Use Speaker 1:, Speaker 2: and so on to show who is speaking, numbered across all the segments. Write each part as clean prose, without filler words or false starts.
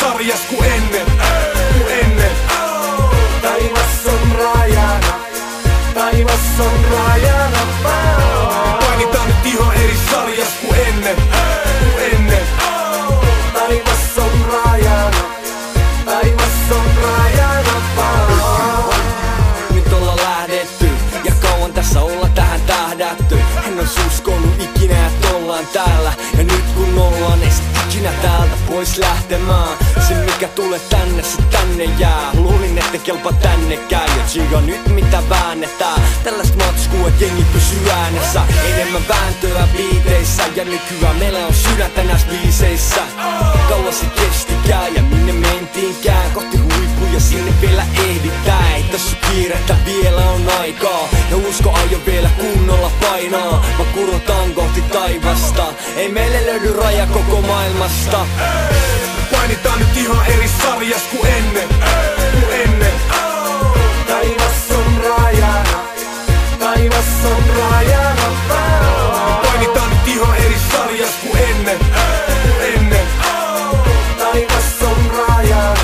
Speaker 1: sarjas kuin ennen, Taivas on rajana, taivas on rajana. Painitaan nyt ihan eri sarjas kuin ennen, Taivas on rajana, taivas on rajana.
Speaker 2: Nyt ollaan lähdetty ja kauan tässä olla tähän tähdätty. En ois uskonut ikinä, että ollaan täällä. Ja nyt kun ollaan, ei sit ikinä täältä pois lähtemään. Se mikä tulee tänne, se tänne jää. Luulin ette kelpa tännekään. Ja tsiga nyt mitä väännetään. Tällaista matskua, et jengi pysyy äänessä. Enemmän vääntöä biiteissä. Ja nykyään meillä on sydäntä näissä biiseissä. Kauas se kestikään ja minne mentiinkään. Kohti huippuja sinne vielä ehditään. Ei tässä kiirettä, vielä on aikaa. Ja usko aion vielä kunnolla painaa. Mä kurotan kohti taivasta. Ei meille löydy raja koko maailmasta.
Speaker 1: Painitaan nyt ihan eri sarjas kuin ennen, Taivas on rajana, taivas on rajana. Painitaan nyt ihan eri sarjas kuin ennen, Taivas on rajana,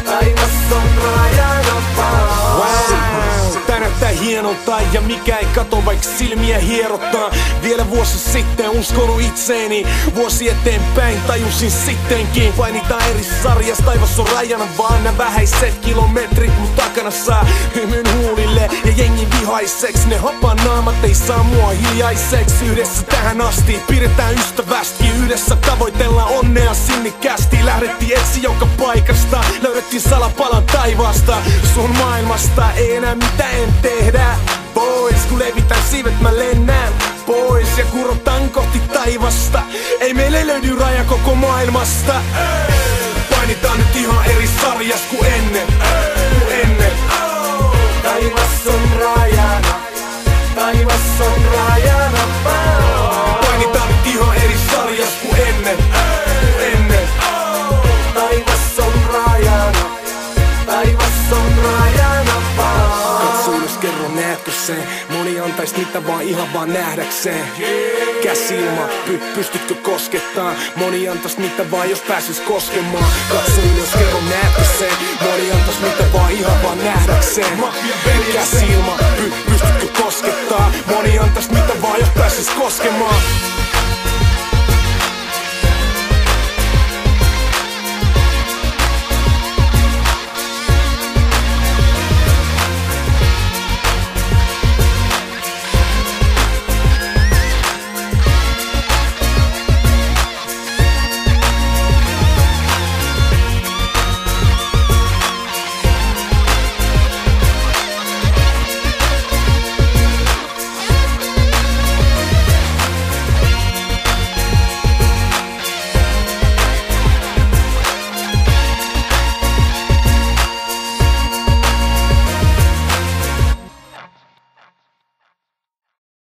Speaker 1: taivas on rajana. Tää näyttää hienolta ja mikä ei kato vaikka silmiä hierottaa. Vielä vuosi sitten uskonut itseeni, vuosi eteenpäin tajusin sittenkin. Painitaan eri sarjas, taivas on rajana, vaan nää vähäiset kilometrit mut takana saa hymyn huulille ja jengi vihaiseks. Ne hapanaamat ei saa mua hiljaiseks. Yhdessä tähän asti pidetään ystävästi, yhdessä tavoitellaan onnea sinnikkäästi. Lähdettiin etsi joka paikasta, löydettiin salapalan taivaasta. Sun maailmasta ei enää mitään en tehdä pois, kun levitän siivet mä lennän pois ja kurotan kohti taivasta. Ei meille löydy raja koko maailmasta. Painitaan nyt ihan eri sarjas kuin ennen, Taivas on rajana, taivas on rajana. Painitaan nyt ihan eri sarjas kuin ennen, Taivas on rajana, taivas on rajana. Katso ylös, kerro näetkö sen? Moni antais mitä vaan ihan vaan nähdäkseen. Käsi ilma, pystytkö koskettaan? Moni antais mitä vaan jos pääsis koskemaan. Katso ylös, kerro näetkö sen? Moni antais mitä vaan ihan vaan nähdäkseen. Käsi ilma, pystytkö koskettaan? Moni antais mitä vaan jos pääsis koskemaan.